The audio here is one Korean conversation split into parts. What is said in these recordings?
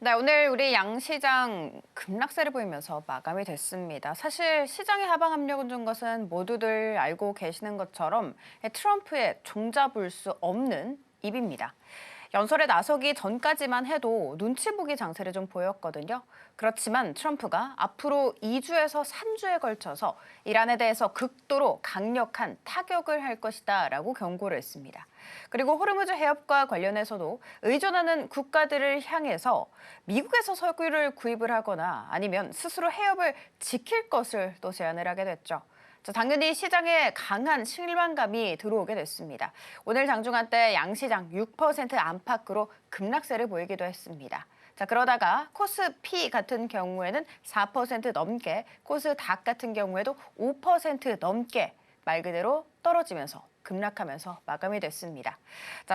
네, 오늘 우리 양시장 급락세를 보이면서 마감이 됐습니다. 사실 시장의 하방 압력을 준 것은 모두들 알고 계시는 것처럼 트럼프의 종잡을 수 없는 입입니다. 연설에 나서기 전까지만 해도 눈치 보기 장세를 좀 보였거든요. 그렇지만 트럼프가 앞으로 2주에서 3주에 걸쳐서 이란에 대해서 극도로 강력한 타격을 할 것이다라고 경고를 했습니다. 그리고 호르무즈 해협과 관련해서도 의존하는 국가들을 향해서 미국에서 석유를 구입을 하거나 아니면 스스로 해협을 지킬 것을 또 제안을 하게 됐죠. 당연히 시장에 강한 실망감이 들어오게 됐습니다. 오늘 장중한 때 양시장 6% 안팎으로 급락세를 보이기도 했습니다. 그러다가 코스피 같은 경우에는 4% 넘게, 코스닥 같은 경우에도 5% 넘게 말 그대로 떨어지면서 급락하면서 마감이 됐습니다.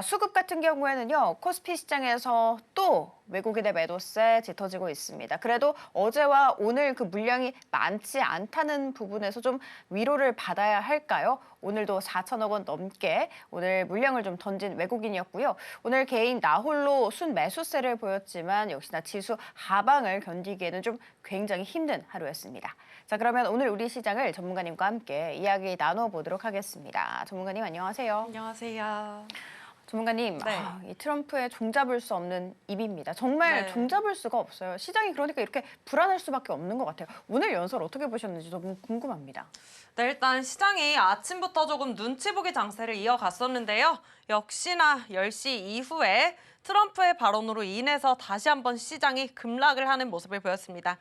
수급 같은 경우에는요, 코스피 시장에서 또 외국인의 매도세 짙어지고 있습니다. 그래도 어제와 오늘 그 물량이 많지 않다는 부분에서 좀 위로를 받아야 할까요? 오늘도 4천억 원 넘게 오늘 물량을 좀 던진 외국인이었고요. 오늘 개인 나홀로 순매수세를 보였지만 역시나 지수 하방을 견디기에는 좀 굉장히 힘든 하루였습니다. 그러면 오늘 우리 시장을 전문가님과 함께 이야기 나눠보도록 하겠습니다. 전문가님 안녕하세요. 안녕하세요. 전문가님, 네. 이 트럼프의 종잡을 수 없는 입입니다. 정말 네. 종잡을 수가 없어요. 시장이 그러니까 이렇게 불안할 수밖에 없는 것 같아요. 오늘 연설 어떻게 보셨는지 너무 궁금합니다. 네, 일단 시장이 아침부터 조금 눈치 보기 장세를 이어갔었는데요. 역시나 10시 이후에 트럼프의 발언으로 인해서 다시 한번 시장이 급락을 하는 모습을 보였습니다.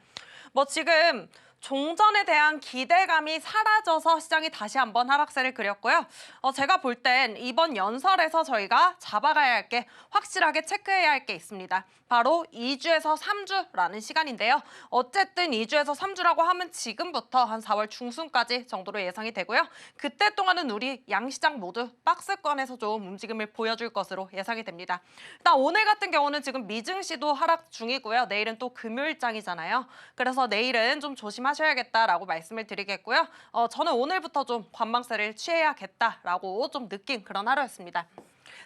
지금 종전에 대한 기대감이 사라져서 시장이 다시 한번 하락세를 그렸고요. 제가 볼 땐 이번 연설에서 저희가 잡아가야 할 게 확실하게 체크해야 할 게 있습니다. 바로 2주에서 3주라는 시간인데요. 어쨌든 2주에서 3주라고 하면 지금부터 한 4월 중순까지 정도로 예상이 되고요. 그때 동안은 우리 양시장 모두 박스권에서 좀 움직임을 보여줄 것으로 예상이 됩니다. 일단 오늘 같은 경우는 지금 미증시도 하락 중이고요. 내일은 또 금요일장이잖아요. 그래서 내일은 좀 조심하셔야겠다라고 말씀을 드리겠고요. 저는 오늘부터 좀 관망세를 취해야겠다라고 좀 느낀 그런 하루였습니다.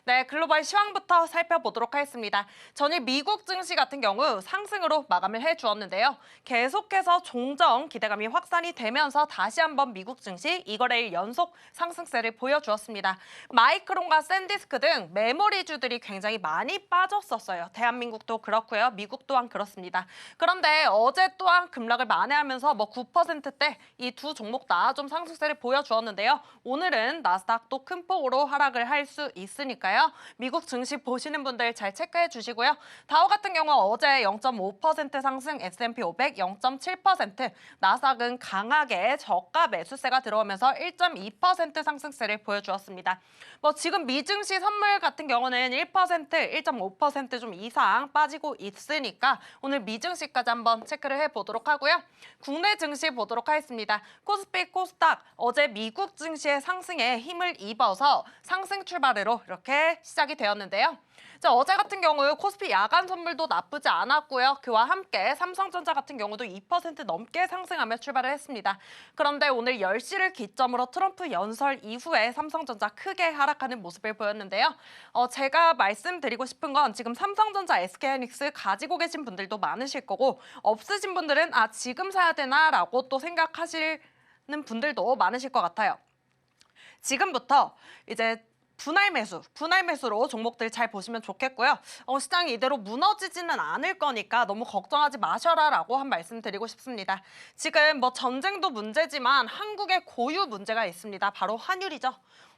네, 글로벌 시황부터 살펴보도록 하겠습니다. 전일 미국 증시 같은 경우 상승으로 마감을 해주었는데요. 계속해서 종정 기대감이 확산이 되면서 다시 한번 미국 증시 2거래일 연속 상승세를 보여주었습니다. 마이크론과 샌디스크 등 메모리주들이 굉장히 많이 빠졌었어요. 대한민국도 그렇고요. 미국 또한 그렇습니다. 그런데 어제 또한 급락을 만회하면서 9%대 이 두 종목 다 좀 상승세를 보여주었는데요. 오늘은 나스닥도 큰 폭으로 하락을 할 수 있으니까요. 미국 증시 보시는 분들 잘 체크해 주시고요. 다우 같은 경우 어제 0.5% 상승, S&P 500 0.7%, 나스닥은 강하게 저가 매수세가 들어오면서 1.2% 상승세를 보여주었습니다. 지금 미증시 선물 같은 경우는 1%, 1.5% 이상 빠지고 있으니까 오늘 미증시까지 한번 체크를 해보도록 하고요. 국내 증시 보도록 하겠습니다. 코스피, 코스닥 어제 미국 증시의 상승에 힘을 입어서 상승 출발으로 이렇게 시작이 되었는데요. 어제 같은 경우 코스피 야간 선물도 나쁘지 않았고요. 그와 함께 삼성전자 같은 경우도 2% 넘게 상승하며 출발을 했습니다. 그런데 오늘 10시를 기점으로 트럼프 연설 이후에 삼성전자 크게 하락하는 모습을 보였는데요. 제가 말씀드리고 싶은 건 지금 삼성전자, SK하이닉스 가지고 계신 분들도 많으실 거고 투자하신 분들은 지금 사야 되나라고 또 생각하시는 분들도 많으실 것 같아요. 지금부터 이제 분할 매수로 종목들 잘 보시면 좋겠고요. 시장이 이대로 무너지지는 않을 거니까 너무 걱정하지 마셔라라고 한 말씀 드리고 싶습니다. 지금 전쟁도 문제지만 한국의 고유 문제가 있습니다. 바로 환율이죠.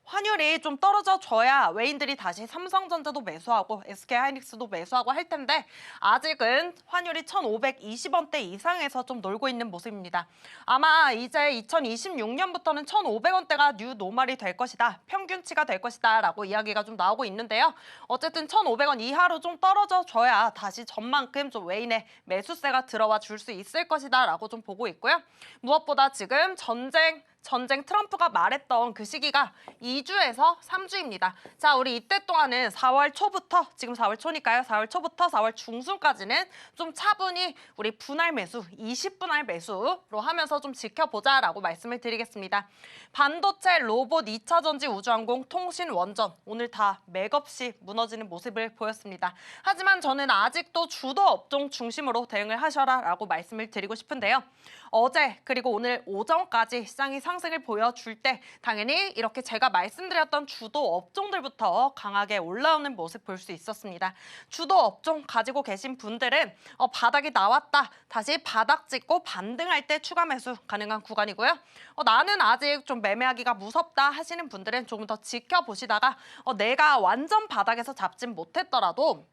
환율이 좀 떨어져줘야 외인들이 다시 삼성전자도 매수하고 SK하이닉스도 매수하고 할 텐데 아직은 환율이 1,520원대 이상에서 좀 놀고 있는 모습입니다. 아마 이제 2026년부터는 1,500원대가 뉴 노멀이 될 것이다. 평균치가 될 것이다 라고 이야기가 좀 나오고 있는데요. 어쨌든 1,500원 이하로 좀 떨어져줘야 다시 전만큼 좀 외인의 매수세가 들어와 줄 수 있을 것이다 라고 좀 보고 있고요. 무엇보다 지금 전쟁 전쟁 트럼프가 말했던 그 시기가 2주에서 3주입니다. 자, 우리 이때 동안은 4월 초부터, 지금 4월 초니까요. 4월 초부터 4월 중순까지는 좀 차분히 우리 분할 매수, 20분할 매수로 하면서 좀 지켜보자라고 말씀을 드리겠습니다. 반도체, 로봇, 2차 전지, 우주항공, 통신, 원전 오늘 다 맥없이 무너지는 모습을 보였습니다. 하지만 저는 아직도 주도 업종 중심으로 대응을 하셔라라고 말씀을 드리고 싶은데요. 어제 그리고 오늘 오전까지 시장이 상승을 보여줄 때 당연히 이렇게 제가 말씀드렸던 주도 업종들부터 강하게 올라오는 모습 볼 수 있었습니다. 주도 업종 가지고 계신 분들은 바닥이 나왔다, 다시 바닥 찍고 반등할 때 추가 매수 가능한 구간이고요. 나는 아직 좀 매매하기가 무섭다 하시는 분들은 조금 더 지켜보시다가 내가 완전 바닥에서 잡진 못했더라도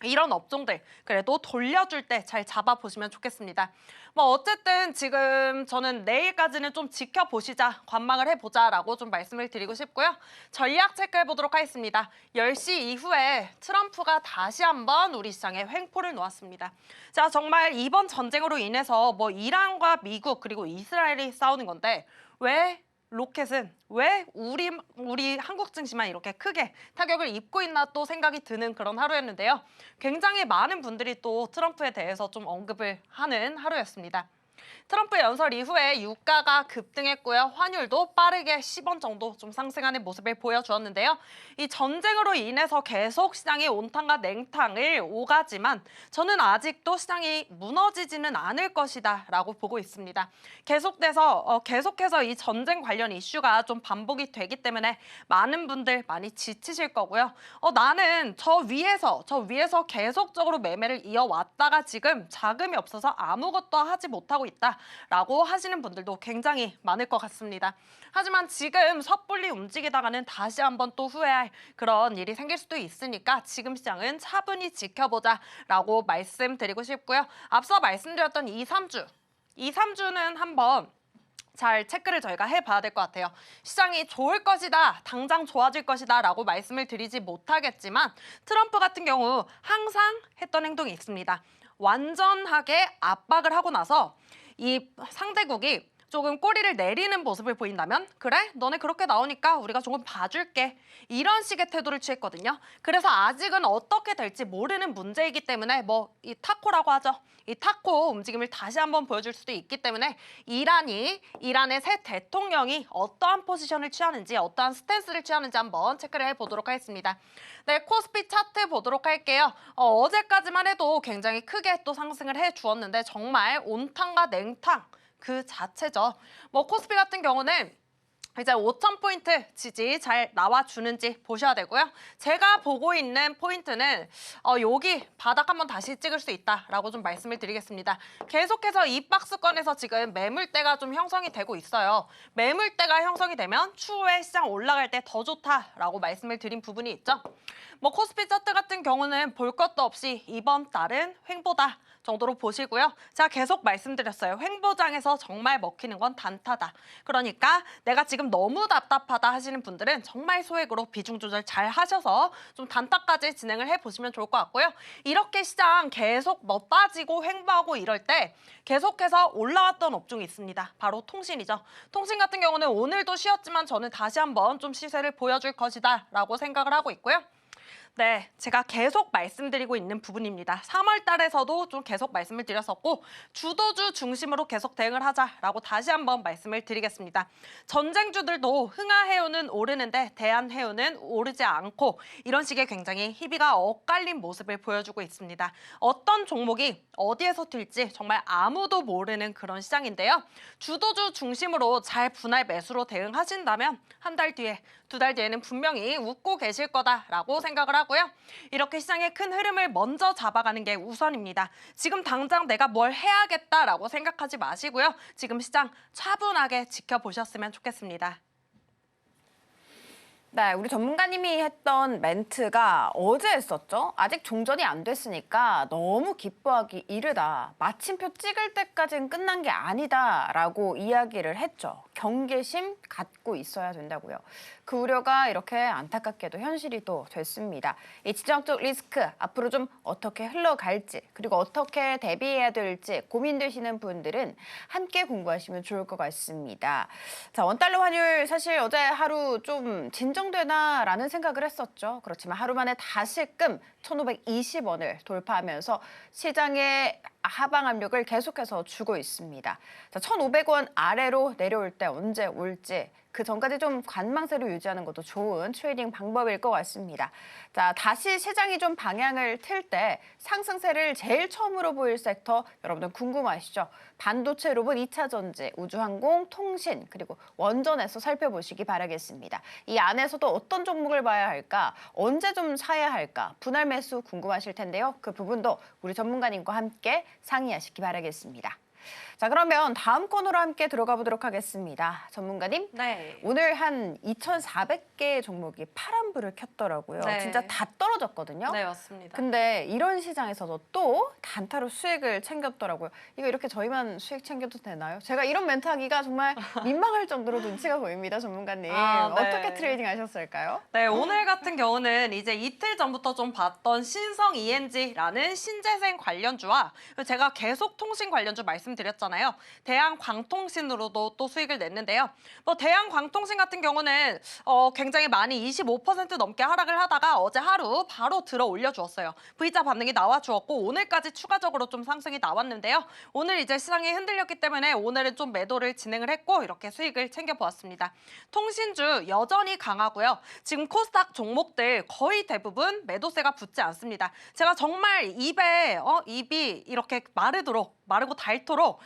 이런 업종들 그래도 돌려줄 때 잘 잡아보시면 좋겠습니다. 어쨌든 지금 저는 내일까지는 좀 지켜보시자, 관망을 해보자라고 좀 말씀을 드리고 싶고요. 전략 체크해보도록 하겠습니다. 10시 이후에 트럼프가 다시 한번 우리 시장에 횡포를 놓았습니다. 자, 정말 이번 전쟁으로 인해서 이란과 미국 그리고 이스라엘이 싸우는 건데 왜 로켓은 왜 우리 한국 증시만 이렇게 크게 타격을 입고 있나 또 생각이 드는 그런 하루였는데요. 굉장히 많은 분들이 또 트럼프에 대해서 좀 언급을 하는 하루였습니다. 트럼프 연설 이후에 유가가 급등했고요. 환율도 빠르게 10원 정도 좀 상승하는 모습을 보여주었는데요. 이 전쟁으로 인해서 계속 시장이 온탕과 냉탕을 오가지만 저는 아직도 시장이 무너지지는 않을 것이다 라고 보고 있습니다. 계속해서 이 전쟁 관련 이슈가 좀 반복이 되기 때문에 많은 분들 많이 지치실 거고요. 나는 저 위에서 계속적으로 매매를 이어왔다가 지금 자금이 없어서 아무것도 하지 못하고 있다라고 하시는 분들도 굉장히 많을 것 같습니다. 하지만 지금 섣불리 움직이다가는 다시 한번 또 후회할 그런 일이 생길 수도 있으니까 지금 시장은 차분히 지켜보자라고 말씀드리고 싶고요. 앞서 말씀드렸던 2, 3주는 한번 잘 체크를 저희가 해봐야 될 것 같아요. 시장이 좋을 것이다, 당장 좋아질 것이다 라고 말씀을 드리지 못하겠지만 트럼프 같은 경우 항상 했던 행동이 있습니다. 완전하게 압박을 하고 나서 이 상대국이 조금 꼬리를 내리는 모습을 보인다면 그래? 너네 그렇게 나오니까 우리가 조금 봐줄게. 이런 식의 태도를 취했거든요. 그래서 아직은 어떻게 될지 모르는 문제이기 때문에 이 타코라고 하죠. 이 타코 움직임을 다시 한번 보여줄 수도 있기 때문에 이란의 새 대통령이 어떠한 포지션을 취하는지 어떠한 스탠스를 취하는지 한번 체크를 해보도록 하겠습니다. 네, 코스피 차트 보도록 할게요. 어제까지만 해도 굉장히 크게 또 상승을 해주었는데 정말 온탕과 냉탕 그 자체죠. 코스피 같은 경우는 이제 5,000포인트 지지 잘 나와주는지 보셔야 되고요. 제가 보고 있는 포인트는 여기 바닥 한번 다시 찍을 수 있다라고 좀 말씀을 드리겠습니다. 계속해서 이 박스권에서 지금 매물대가 좀 형성이 되고 있어요. 매물대가 형성이 되면 추후에 시장 올라갈 때 더 좋다라고 말씀을 드린 부분이 있죠. 코스피 차트 같은 경우는 볼 것도 없이 이번 달은 횡보다 정도로 보시고요. 제가 계속 말씀드렸어요. 횡보장에서 정말 먹히는 건 단타다. 그러니까 내가 지금 너무 답답하다 하시는 분들은 정말 소액으로 비중 조절 잘 하셔서 좀 단타까지 진행을 해보시면 좋을 것 같고요. 이렇게 시장 계속 빠지고 횡보하고 이럴 때 계속해서 올라왔던 업종이 있습니다. 바로 통신이죠. 통신 같은 경우는 오늘도 쉬었지만 저는 다시 한번 좀 시세를 보여줄 것이다 라고 생각을 하고 있고요. 네, 제가 계속 말씀드리고 있는 부분입니다. 3월 달에서도 좀 계속 말씀을 드렸었고 주도주 중심으로 계속 대응을 하자라고 다시 한번 말씀을 드리겠습니다. 전쟁주들도 흥하해운은 오르는데 대한해운은 오르지 않고 이런 식의 굉장히 희비가 엇갈린 모습을 보여주고 있습니다. 어떤 종목이 어디에서 튈지 정말 아무도 모르는 그런 시장인데요. 주도주 중심으로 잘 분할 매수로 대응하신다면 한 달 뒤에, 2달 뒤에는 분명히 웃고 계실 거다라고 생각을 하고요. 이렇게 시장의 큰 흐름을 먼저 잡아가는 게 우선입니다. 지금 당장 내가 뭘 해야겠다라고 생각하지 마시고요. 지금 시장 차분하게 지켜보셨으면 좋겠습니다. 네, 우리 전문가님이 했던 멘트가 어제 했었죠. 아직 종전이 안 됐으니까 너무 기뻐하기 이르다. 마침표 찍을 때까지는 끝난 게 아니다라고 이야기를 했죠. 경계심 갖고 있어야 된다고요. 그 우려가 이렇게 안타깝게도 현실이 또 됐습니다. 이 지정학적 리스크 앞으로 좀 어떻게 흘러갈지 그리고 어떻게 대비해야 될지 고민되시는 분들은 함께 공부하시면 좋을 것 같습니다. 자, 원달러 환율 사실 어제 하루 좀 진정되나라는 생각을 했었죠. 그렇지만 하루 만에 다시금 1,520원을 돌파하면서 시장의 하방 압력을 계속해서 주고 있습니다. 자, 1,500원 아래로 내려올 때 언제 올지 그 전까지 좀 관망세로 유지하는 것도 좋은 트레이딩 방법일 것 같습니다. 자, 다시 시장이 좀 방향을 틀 때 상승세를 제일 처음으로 보일 섹터 여러분들 궁금하시죠? 반도체, 로봇, 2차 전지, 우주항공, 통신 그리고 원전에서 살펴보시기 바라겠습니다. 이 안에서도 어떤 종목을 봐야 할까? 언제 좀 사야 할까? 분할 매수 궁금하실 텐데요. 그 부분도 우리 전문가님과 함께 상의하시기 바라겠습니다. 자, 그러면 다음 코너로 함께 들어가 보도록 하겠습니다. 전문가님, 네. 오늘 한 2,400개 종목이 파란불을 켰더라고요. 네. 진짜 다 떨어졌거든요. 네, 맞습니다. 근데 이런 시장에서도 또 단타로 수익을 챙겼더라고요. 이거 이렇게 저희만 수익 챙겨도 되나요? 제가 이런 멘트 하기가 정말 민망할 정도로 눈치가 보입니다, 전문가님. 아, 네. 어떻게 트레이딩 하셨을까요? 네, 오늘 같은 경우는 이제 이틀 전부터 좀 봤던 신성 ENG라는 신재생 관련주와 제가 계속 통신 관련주 말씀드렸잖아요. 대한광통신으로도 또 수익을 냈는데요. 뭐 대한광통신 같은 경우는 굉장히 많이 25% 넘게 하락을 하다가 어제 하루 바로 들어 올려주었어요. V자 반등이 나와주었고 오늘까지 추가적으로 좀 상승이 나왔는데요. 오늘 이제 시장이 흔들렸기 때문에 오늘은 좀 매도를 진행을 했고 이렇게 수익을 챙겨보았습니다. 통신주 여전히 강하고요. 지금 코스닥 종목들 거의 대부분 매도세가 붙지 않습니다. 제가 정말 입이 이렇게 마르고 닳도록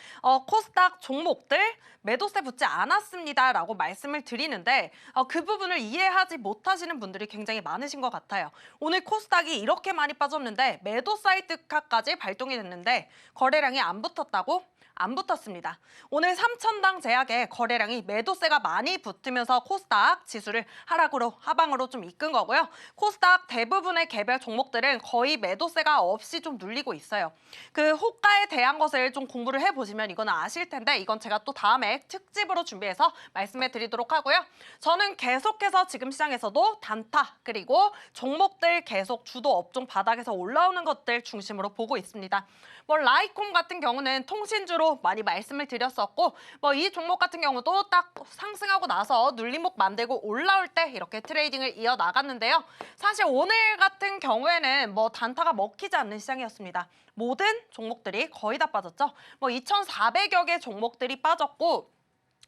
코스닥 종목들 매도세 붙지 않았습니다라고 말씀을 드리는데 그 부분을 이해하지 못하시는 분들이 굉장히 많으신 것 같아요. 오늘 코스닥이 이렇게 많이 빠졌는데 매도 사이드카까지 발동이 됐는데 거래량이 안 붙었다고? 안 붙었습니다. 오늘 3,000당 제약의 거래량이 매도세가 많이 붙으면서 코스닥 지수를 하방으로 좀 이끈 거고요. 코스닥 대부분의 개별 종목들은 거의 매도세가 없이 좀 눌리고 있어요. 그 호가에 대한 것을 좀 공부를 해보시면 이거는 아실 텐데 이건 제가 또 다음에 특집으로 준비해서 말씀해 드리도록 하고요. 저는 계속해서 지금 시장에서도 단타 그리고 종목들 계속 주도 업종 바닥에서 올라오는 것들 중심으로 보고 있습니다. 뭐 라이콤 같은 경우는 통신주로 많이 말씀을 드렸었고 뭐 이 종목 같은 경우도 딱 상승하고 나서 눌림목 만들고 올라올 때 이렇게 트레이딩을 이어나갔는데요. 사실 오늘 같은 경우에는 뭐 단타가 먹히지 않는 시장이었습니다. 모든 종목들이 거의 다 빠졌죠. 뭐 2,400여 개 종목들이 빠졌고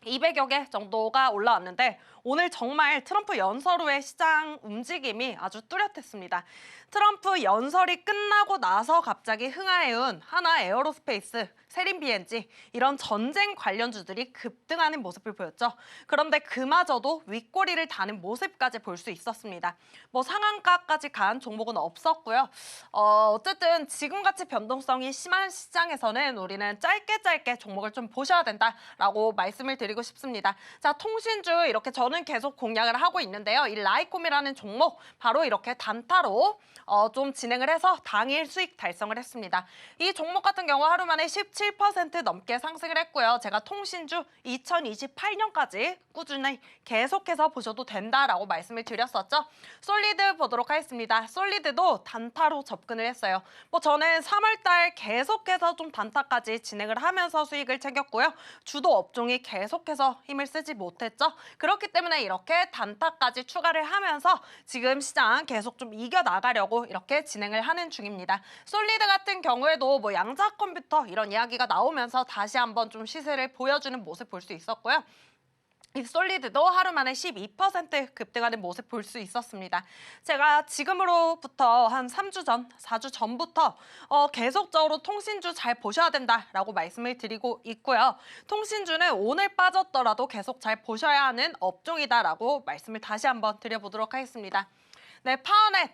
200여 개 정도가 올라왔는데 오늘 정말 트럼프 연설 후의 시장 움직임이 아주 뚜렷했습니다. 트럼프 연설이 끝나고 나서 갑자기 흥하해온 하나 에어로스페이스, 세린 BNG 이런 전쟁 관련주들이 급등하는 모습을 보였죠. 그런데 그마저도 윗꼬리를 다는 모습까지 볼 수 있었습니다. 뭐 상한가까지 간 종목은 없었고요. 어쨌든 지금같이 변동성이 심한 시장에서는 우리는 짧게 종목을 좀 보셔야 된다라고 말씀을 드리고 싶습니다. 자, 통신주 이렇게 저는 계속 공략을 하고 있는데요. 이 라이콤이라는 종목 바로 이렇게 단타로 좀 진행을 해서 당일 수익 달성을 했습니다. 이 종목 같은 경우 하루 만에 17% 넘게 상승을 했고요. 제가 통신주 2028년까지 꾸준히 계속해서 보셔도 된다라고 말씀을 드렸었죠. 솔리드 보도록 하겠습니다. 솔리드도 단타로 접근을 했어요. 뭐 저는 3월달 계속해서 좀 단타까지 진행을 하면서 수익을 챙겼고요. 주도 업종이 계속해서 힘을 쓰지 못했죠. 그렇기 때문에 이렇게 단타까지 추가를 하면서 지금 시장 계속 좀 이겨나가려고 이렇게 진행을 하는 중입니다. 솔리드 같은 경우에도 뭐 양자 컴퓨터 이런 이야기가 나오면서 다시 한번 좀 시세를 보여주는 모습 볼 수 있었고요. 이 솔리드도 하루 만에 12% 급등하는 모습 볼 수 있었습니다. 제가 지금으로부터 한 3주 전, 4주 전부터 계속적으로 통신주 잘 보셔야 된다라고 말씀을 드리고 있고요. 통신주는 오늘 빠졌더라도 계속 잘 보셔야 하는 업종이다라고 말씀을 다시 한번 드려보도록 하겠습니다. 네, 파워넷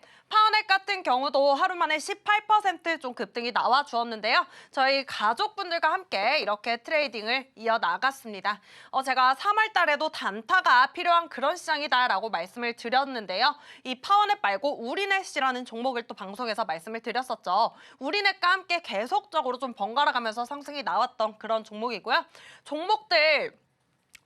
같은 경우도 하루 만에 18% 급등이 나와 주었는데요. 저희 가족분들과 함께 이렇게 트레이딩을 이어나갔습니다. 제가 3월 달에도 단타가 필요한 그런 시장이다라고 말씀을 드렸는데요. 이 파워넷 말고 우리넷이라는 종목을 또 방송에서 말씀을 드렸었죠. 우리넷과 함께 계속적으로 좀 번갈아 가면서 상승이 나왔던 그런 종목이고요. 종목들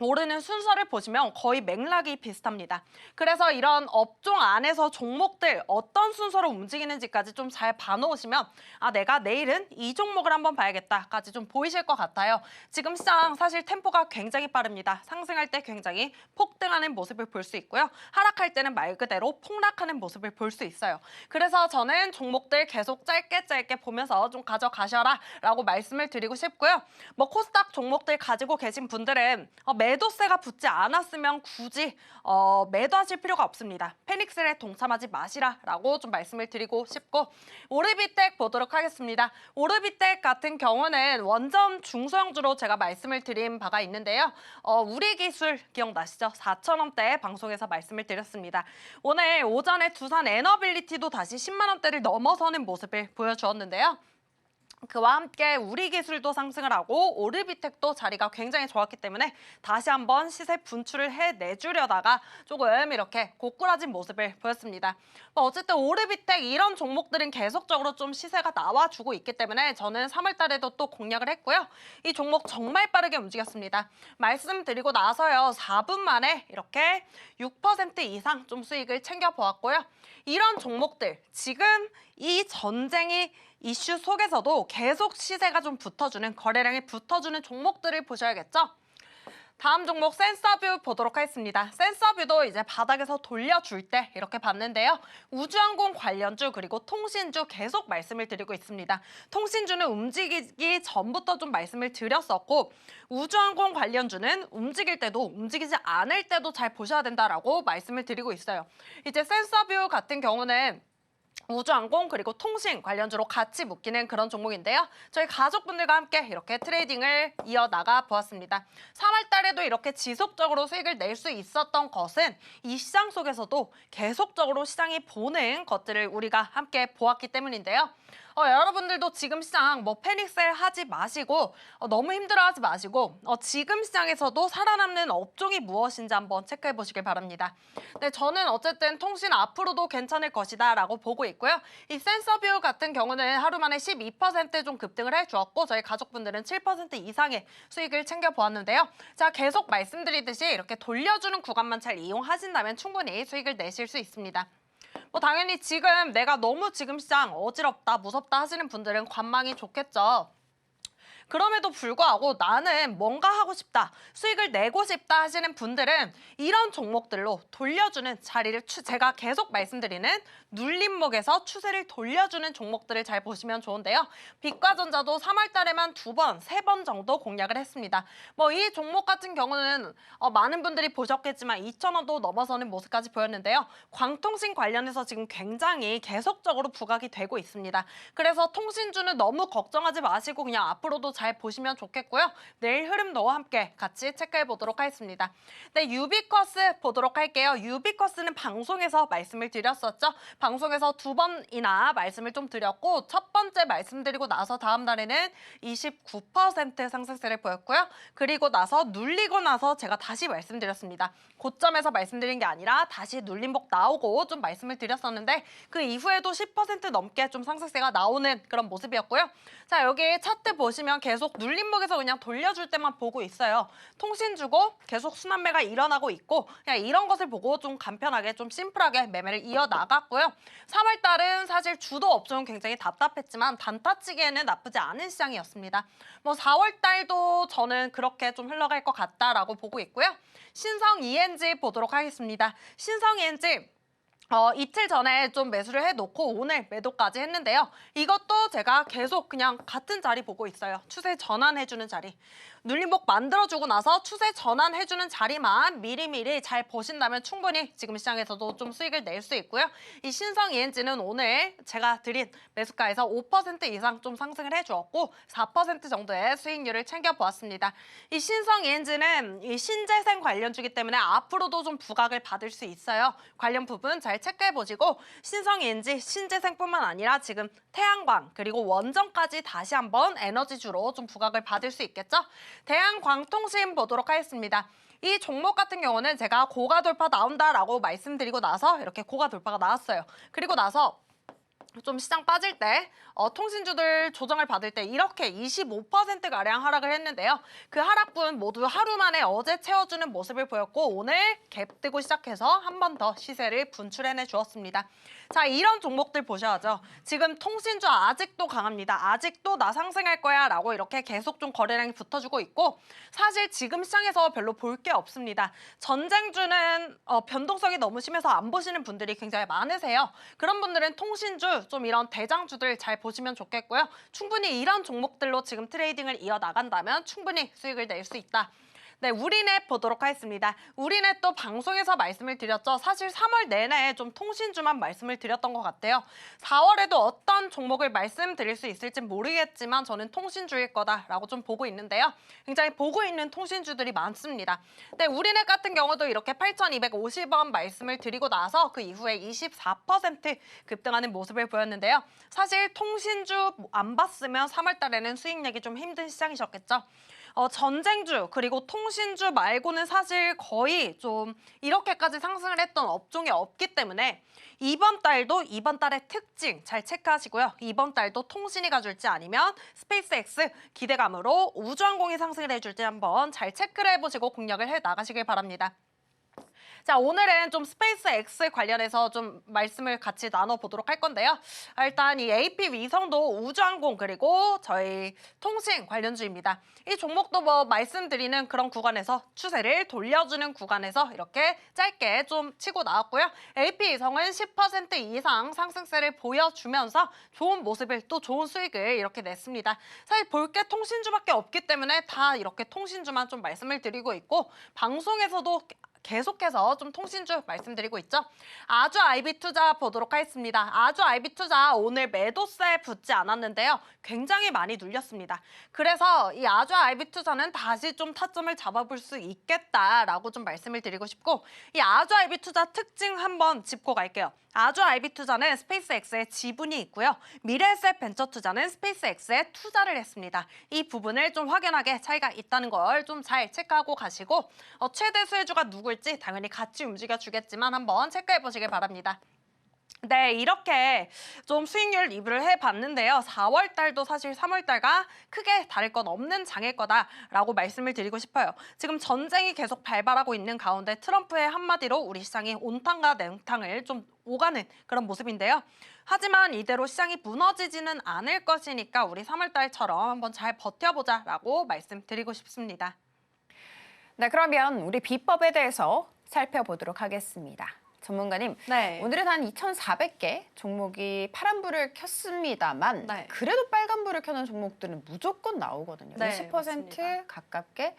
오르는 순서를 보시면 거의 맥락이 비슷합니다. 그래서 이런 업종 안에서 종목들 어떤 순서로 움직이는지까지 좀 잘 봐놓으시면 내가 내일은 이 종목을 한번 봐야겠다까지 좀 보이실 것 같아요. 지금 시장 사실 템포가 굉장히 빠릅니다. 상승할 때 굉장히 폭등하는 모습을 볼 수 있고요. 하락할 때는 말 그대로 폭락하는 모습을 볼 수 있어요. 그래서 저는 종목들 계속 짧게 보면서 좀 가져가셔라 라고 말씀을 드리고 싶고요. 뭐 코스닥 종목들 가지고 계신 분들은 매도세가 붙지 않았으면 굳이 매도하실 필요가 없습니다. 패닉셀에 동참하지 마시라라고 좀 말씀을 드리고 싶고 오르비텍 보도록 하겠습니다. 오르비텍 같은 경우는 원전 중소형주로 제가 말씀을 드린 바가 있는데요. 우리기술 기억나시죠? 4,000원대 방송에서 말씀을 드렸습니다. 오늘 오전에 두산 에너빌리티도 다시 10만 원대를 넘어서는 모습을 보여주었는데요. 그와 함께 우리기술도 상승을 하고 오르비텍도 자리가 굉장히 좋았기 때문에 다시 한번 시세 분출을 해내주려다가 조금 이렇게 고꾸라진 모습을 보였습니다. 어쨌든 오르비텍 이런 종목들은 계속적으로 좀 시세가 나와주고 있기 때문에 저는 3월 달에도 또 공략을 했고요. 이 종목 정말 빠르게 움직였습니다. 말씀드리고 나서요. 4분 만에 이렇게 6% 이상 좀 수익을 챙겨보았고요. 이런 종목들 지금 이 전쟁이 이슈 속에서도 계속 시세가 좀 붙어주는 거래량이 붙어주는 종목들을 보셔야겠죠. 다음 종목 센서뷰 보도록 하겠습니다. 센서뷰도 이제 바닥에서 돌려줄 때 이렇게 봤는데요. 우주항공 관련주 그리고 통신주 계속 말씀을 드리고 있습니다. 통신주는 움직이기 전부터 좀 말씀을 드렸었고 우주항공 관련주는 움직일 때도 움직이지 않을 때도 잘 보셔야 된다라고 말씀을 드리고 있어요. 이제 센서뷰 같은 경우는 우주항공 그리고 통신 관련주로 같이 묶이는 그런 종목인데요. 저희 가족분들과 함께 이렇게 트레이딩을 이어나가 보았습니다. 3월 달에도 이렇게 지속적으로 수익을 낼 수 있었던 것은 이 시장 속에서도 계속적으로 시장이 보는 것들을 우리가 함께 보았기 때문인데요. 여러분들도 지금 시장 패닉셀 하지 마시고 너무 힘들어하지 마시고 지금 시장에서도 살아남는 업종이 무엇인지 한번 체크해 보시길 바랍니다. 네, 저는 어쨌든 통신 앞으로도 괜찮을 것이다 라고 보고 있고요. 이 센서뷰 같은 경우는 하루 만에 12% 급등을 해주었고 저희 가족분들은 7% 이상의 수익을 챙겨보았는데요. 자, 계속 말씀드리듯이 이렇게 돌려주는 구간만 잘 이용하신다면 충분히 수익을 내실 수 있습니다. 당연히 지금 내가 너무 지금 시장 어지럽다, 무섭다 하시는 분들은 관망이 좋겠죠. 그럼에도 불구하고 나는 뭔가 하고 싶다, 수익을 내고 싶다 하시는 분들은 이런 종목들로 돌려주는 자리를 제가 계속 말씀드리는 눌림목에서 추세를 돌려주는 종목들을 잘 보시면 좋은데요. 빛과전자도 3월 달에만 2번, 3번 정도 공략을 했습니다. 이 종목 같은 경우는 많은 분들이 보셨겠지만 2,000원도 넘어서는 모습까지 보였는데요. 광통신 관련해서 지금 굉장히 계속적으로 부각이 되고 있습니다. 그래서 통신주는 너무 걱정하지 마시고 그냥 앞으로도 잘 보시면 좋겠고요. 내일 흐름도 함께 같이 체크해 보도록 하겠습니다. 네, 유비쿼스 보도록 할게요. 유비쿼스는 방송에서 말씀을 드렸었죠. 방송에서 2번이나 말씀을 좀 드렸고 첫 번째 말씀드리고 나서 다음 날에는 29% 상승세를 보였고요. 그리고 나서 눌리고 나서 제가 다시 말씀드렸습니다. 고점에서 말씀드린 게 아니라 다시 눌림목 나오고 좀 말씀을 드렸었는데 그 이후에도 10% 넘게 좀 상승세가 나오는 그런 모습이었고요. 자, 여기 차트 보시면 계속 눌림목에서 그냥 돌려줄 때만 보고 있어요. 통신주고 계속 순환매가 일어나고 있고 그냥 이런 것을 보고 좀 간편하게 좀 심플하게 매매를 이어나갔고요. 3월 달은 사실 주도 업종은 굉장히 답답했지만 단타치기에는 나쁘지 않은 시장이었습니다. 4월 달도 저는 그렇게 좀 흘러갈 것 같다라고 보고 있고요. 신성 ENG 보도록 하겠습니다. 신성 ENG 이틀 전에 좀 매수를 해놓고 오늘 매도까지 했는데요. 이것도 제가 계속 그냥 같은 자리 보고 있어요. 추세 전환해주는 자리. 눌림목 만들어주고 나서 추세 전환해주는 자리만 미리미리 잘 보신다면 충분히 지금 시장에서도 좀 수익을 낼 수 있고요. 이 신성 ENG는 오늘 제가 드린 매수가에서 5% 이상 좀 상승을 해주었고 4% 정도의 수익률을 챙겨보았습니다. 이 신성 ENG는 이 신재생 관련주기 때문에 앞으로도 좀 부각을 받을 수 있어요. 관련 부분 잘 체크해보시고 신성 ENG, 신재생뿐만 아니라 지금 태양광 그리고 원전까지 다시 한번 에너지주로 좀 부각을 받을 수 있겠죠. 대한광통신 보도록 하겠습니다. 이 종목 같은 경우는 제가 고가 돌파 나온다라고 말씀드리고 나서 이렇게 고가 돌파가 나왔어요. 그리고 나서 좀 시장 빠질 때 통신주들 조정을 받을 때 이렇게 25%가량 하락을 했는데요. 그 하락분 모두 하루 만에 어제 채워주는 모습을 보였고 오늘 갭 뜨고 시작해서 한 번 더 시세를 분출해내 주었습니다. 자, 이런 종목들 보셔야죠. 지금 통신주 아직도 강합니다. 아직도 나 상승할 거야 라고 이렇게 계속 좀 거래량이 붙어주고 있고 사실 지금 시장에서 별로 볼 게 없습니다. 전쟁주는 변동성이 너무 심해서 안 보시는 분들이 굉장히 많으세요. 그런 분들은 통신주 좀 이런 대장주들 잘 보시면 좋겠고요. 충분히 이런 종목들로 지금 트레이딩을 이어나간다면 충분히 수익을 낼 수 있다. 네, 우리넷 보도록 하겠습니다. 우리넷 또 방송에서 말씀을 드렸죠. 사실 3월 내내 좀 통신주만 말씀을 드렸던 것 같아요. 4월에도 어떤 종목을 말씀드릴 수 있을지 모르겠지만 저는 통신주일 거다라고 좀 보고 있는데요. 굉장히 보고 있는 통신주들이 많습니다. 네, 우리넷 같은 경우도 이렇게 8,250원 말씀을 드리고 나서 그 이후에 24% 급등하는 모습을 보였는데요. 사실 통신주 안 봤으면 3월 달에는 수익 내기 좀 힘든 시장이셨겠죠. 전쟁주 그리고 통신주 말고는 사실 거의 좀 이렇게까지 상승을 했던 업종이 없기 때문에 이번 달의 특징 잘 체크하시고요. 이번 달도 통신이 가줄지 아니면 스페이스X 기대감으로 우주항공이 상승을 해줄지 한번 잘 체크를 해보시고 공략을 해 나가시길 바랍니다. 자, 오늘은 좀 스페이스X 관련해서 좀 말씀을 같이 나눠보도록 할 건데요. 일단 이 AP 위성도 우주항공 그리고 저희 통신 관련주입니다. 이 종목도 뭐 말씀드리는 그런 구간에서 추세를 돌려주는 구간에서 이렇게 짧게 좀 치고 나왔고요. AP 위성은 10% 이상 상승세를 보여주면서 좋은 모습을 또 좋은 수익을 이렇게 냈습니다. 사실 볼 게 통신주밖에 없기 때문에 다 이렇게 통신주만 좀 말씀을 드리고 있고 방송에서도 계속해서 좀 통신주 말씀드리고 있죠. 아주 IB투자 보도록 하겠습니다. 아주 IB투자 오늘 매도세 붙지 않았는데요. 굉장히 많이 눌렸습니다. 그래서 이 아주 IB투자는 다시 좀 타점을 잡아볼 수 있겠다라고 좀 말씀을 드리고 싶고 이 아주 IB투자 특징 한번 짚고 갈게요. 아주 IB투자는 스페이스X에 지분이 있고요. 미래에셋 벤처투자는 스페이스X에 투자를 했습니다. 이 부분을 좀 확연하게 차이가 있다는 걸 좀 잘 체크하고 가시고 최대 수혜주가 누굴지 당연히 같이 움직여주겠지만 한번 체크해 보시길 바랍니다. 네, 이렇게 좀 수익률 리뷰를 해봤는데요. 4월 달도 사실 3월 달과 크게 다를 건 없는 장일 거다라고 말씀을 드리고 싶어요. 지금 전쟁이 계속 발발하고 있는 가운데 트럼프의 한마디로 우리 시장이 온탕과 냉탕을 좀 오가는 그런 모습인데요. 하지만 이대로 시장이 무너지지는 않을 것이니까 우리 3월 달처럼 한번 잘 버텨보자라고 말씀드리고 싶습니다. 네, 그러면 우리 비법에 대해서 살펴보도록 하겠습니다. 전문가님, 네. 오늘은 한 2,400개 종목이 파란불을 켰습니다만 네. 그래도 빨간불을 켜는 종목들은 무조건 나오거든요. 네, 20% 맞습니다. 가깝게.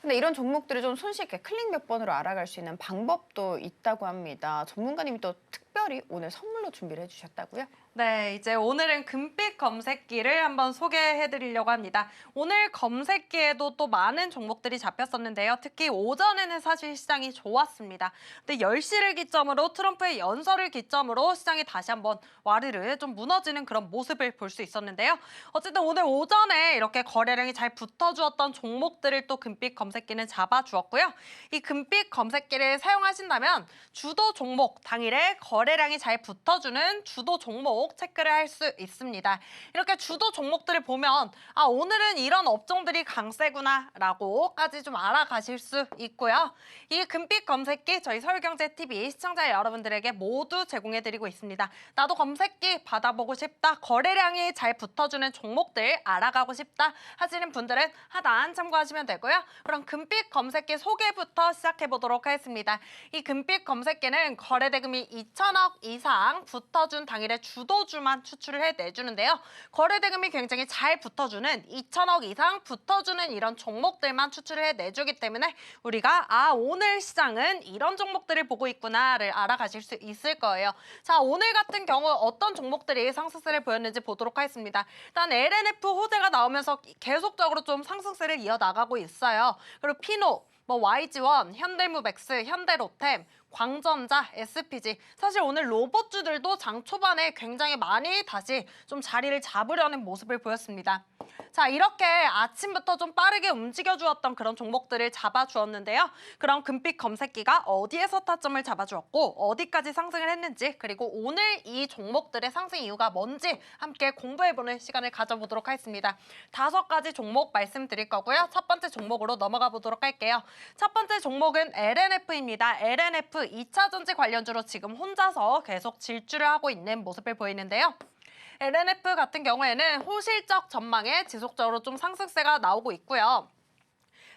근데 이런 종목들을 좀 손쉽게 클릭 몇 번으로 알아갈 수 있는 방법도 있다고 합니다. 전문가님이 또 특별히 오늘 선물로 준비를 해주셨다고요? 네, 이제 오늘은 금빛 검색기를 한번 소개해드리려고 합니다. 오늘 검색기에도 또 많은 종목들이 잡혔었는데요. 특히 오전에는 사실 시장이 좋았습니다. 근데 10시를 기점으로 트럼프의 연설을 기점으로 시장이 다시 한번 와르르 좀 무너지는 그런 모습을 볼 수 있었는데요. 어쨌든 오늘 오전에 이렇게 거래량이 잘 붙어주었던 종목들을 또 금빛 검색기는 잡아주었고요. 이 금빛 검색기를 사용하신다면 주도 종목 당일에 거래량이 잘 붙어주는 주도 종목 체크를 할 수 있습니다. 이렇게 주도 종목들을 보면 오늘은 이런 업종들이 강세구나 라고까지 좀 알아가실 수 있고요. 이 금빛 검색기 저희 서울경제TV 시청자 여러분들에게 모두 제공해드리고 있습니다. 나도 검색기 받아보고 싶다. 거래량이 잘 붙어주는 종목들 알아가고 싶다 하시는 분들은 하단 참고하시면 되고요. 그럼 금빛 검색기 소개부터 시작해보도록 하겠습니다. 이 금빛 검색기는 거래대금이 2천억 이상 붙어준 당일에 주도주만 추출을 해내주는데요. 거래대금이 굉장히 잘 붙어주는 2천억 이상 붙어주는 이런 종목들만 추출을 해내주기 때문에 우리가 오늘 시장은 이런 종목들을 보고 있구나를 알아가실 수 있을 거예요. 자, 오늘 같은 경우 어떤 종목들이 상승세를 보였는지 보도록 하겠습니다. 일단 LNF 호재가 나오면서 계속적으로 좀 상승세를 이어나가고 있어요. 그리고 피노, YG1, 현대무백스, 현대로템, 광전자, SPG. 사실 오늘 로봇주들도 장 초반에 굉장히 많이 다시 좀 자리를 잡으려는 모습을 보였습니다. 자, 이렇게 아침부터 좀 빠르게 움직여주었던 그런 종목들을 잡아주었는데요. 그럼 금빛 검색기가 어디에서 타점을 잡아주었고 어디까지 상승을 했는지, 그리고 오늘 이 종목들의 상승 이유가 뭔지 함께 공부해보는 시간을 가져보도록 하겠습니다. 5가지 종목 말씀드릴 거고요. 첫 번째 종목으로 넘어가 보도록 할게요. 첫 번째 종목은 LNF입니다. LNF 2차 전지 관련주로 지금 혼자서 계속 질주를 하고 있는 모습을 보이는데요. LNF 같은 경우에는 호실적 전망에 지속적으로 좀 상승세가 나오고 있고요.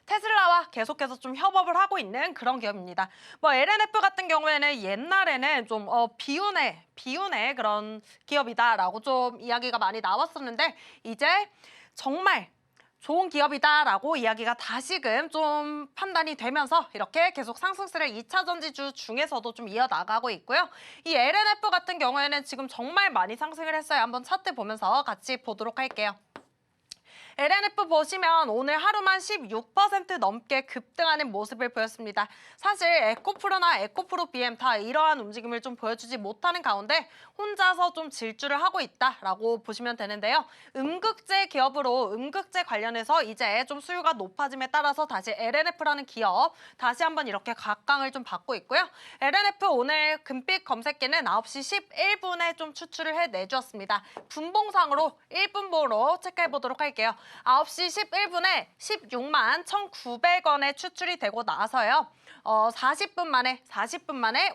테슬라와 계속해서 좀 협업을 하고 있는 그런 기업입니다. LNF 같은 경우에는 옛날에는 좀 비운의 그런 기업이다라고 좀 이야기가 많이 나왔었는데, 이제 정말 좋은 기업이다라고 이야기가 다시금 좀 판단이 되면서 이렇게 계속 상승세를 2차 전지주 중에서도 좀 이어나가고 있고요. 이 LNF 같은 경우에는 지금 정말 많이 상승을 했어요. 한번 차트 보면서 같이 보도록 할게요. LNF 보시면 오늘 하루만 16% 넘게 급등하는 모습을 보였습니다. 사실 에코프로나 에코프로 BM 다 이러한 움직임을 좀 보여주지 못하는 가운데 혼자서 좀 질주를 하고 있다라고 보시면 되는데요. 음극재 기업으로 음극재 관련해서 이제 좀 수요가 높아짐에 따라서 다시 LNF라는 기업 다시 한번 이렇게 각광을 좀 받고 있고요. LNF 오늘 금빛 검색기는 9시 11분에 좀 추출을 해내주었습니다. 분봉상으로 1분봉으로 체크해 보도록 할게요. 9시 11분에 16만 1,900원에 추출이 되고 나서요. 40분 만에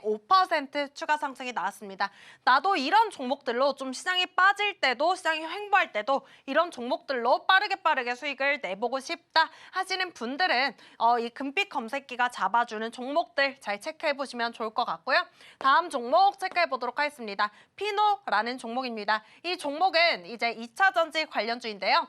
5% 추가 상승이 나왔습니다. 나도 이런 종목들로 좀 시장이 빠질 때도, 시장이 횡보할 때도 이런 종목들로 빠르게 수익을 내보고 싶다 하시는 분들은 이 금빛 검색기가 잡아주는 종목들 잘 체크해 보시면 좋을 것 같고요. 다음 종목 체크해 보도록 하겠습니다. 피노라는 종목입니다. 이 종목은 이제 2차 전지 관련주인데요.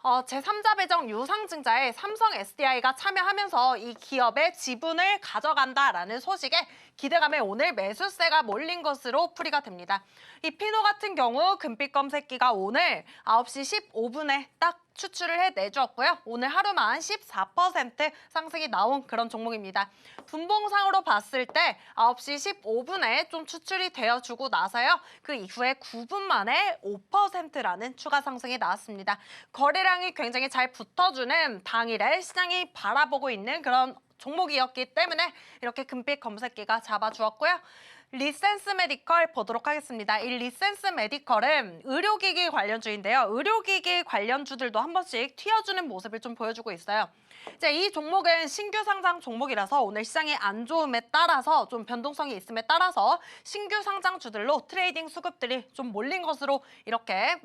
제3자 배정 유상증자에 삼성 SDI가 참여하면서 이 기업의 지분을 가져간다라는 소식에 기대감에 오늘 매수세가 몰린 것으로 풀이가 됩니다. 이 피노 같은 경우 금빛 검색기가 오늘 9시 15분에 딱 추출을 해내주었고요. 오늘 하루만 14% 상승이 나온 그런 종목입니다. 분봉상으로 봤을 때 9시 15분에 좀 추출이 되어주고 나서요. 그 이후에 9분 만에 5%라는 추가 상승이 나왔습니다. 거래량이 굉장히 잘 붙어주는 당일에 시장이 바라보고 있는 그런 종목이었기 때문에 이렇게 금빛 검색기가 잡아주었고요. 리센스 메디컬 보도록 하겠습니다. 이 리센스 메디컬은 의료기기 관련주인데요. 의료기기 관련주들도 한 번씩 튀어주는 모습을 좀 보여주고 있어요. 이제 이 종목은 신규 상장 종목이라서 오늘 시장이 안 좋음에 따라서 좀 변동성이 있음에 따라서 신규 상장주들로 트레이딩 수급들이 좀 몰린 것으로 이렇게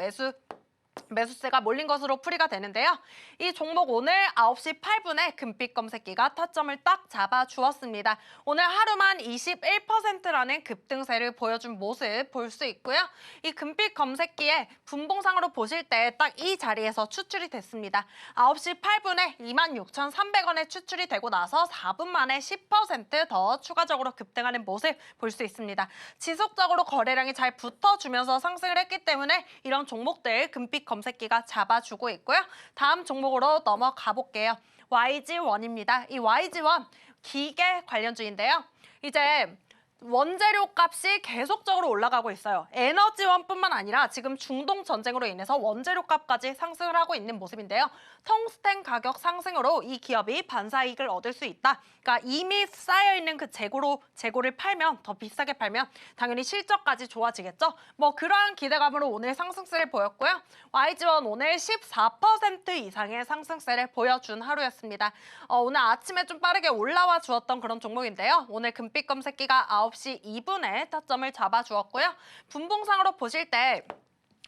매수세가 몰린 것으로 풀이가 되는데요. 이 종목 오늘 9시 8분에 금빛 검색기가 타점을 딱 잡아주었습니다. 오늘 하루만 21%라는 급등세를 보여준 모습 볼 수 있고요. 이 금빛 검색기에 분봉상으로 보실 때 딱 이 자리에서 추출이 됐습니다. 9시 8분에 26,300원에 추출이 되고 나서 4분 만에 10%더 추가적으로 급등하는 모습 볼 수 있습니다. 지속적으로 거래량이 잘 붙어주면서 상승을 했기 때문에 이런 종목들 금빛 검색기가 잡아주고 있고요. 다음 종목으로 넘어가 볼게요. YG1입니다. 이 YG1 기계 관련주인데요. 이제 원재료 값이 계속적으로 올라가고 있어요. 에너지원뿐만 아니라 지금 중동 전쟁으로 인해서 원재료 값까지 상승을 하고 있는 모습인데요. 텅스텐 가격 상승으로 이 기업이 반사이익을 얻을 수 있다. 그러니까 이미 쌓여있는 그 재고를 팔면, 더 비싸게 팔면 당연히 실적까지 좋아지겠죠. 그러한 기대감으로 오늘 상승세를 보였고요. YG1 오늘 14% 이상의 상승세를 보여준 하루였습니다. 오늘 아침에 좀 빠르게 올라와 주었던 그런 종목인데요. 오늘 금빛 검색기가 9시 2분에 타점을 잡아주었고요. 분봉상으로 보실 때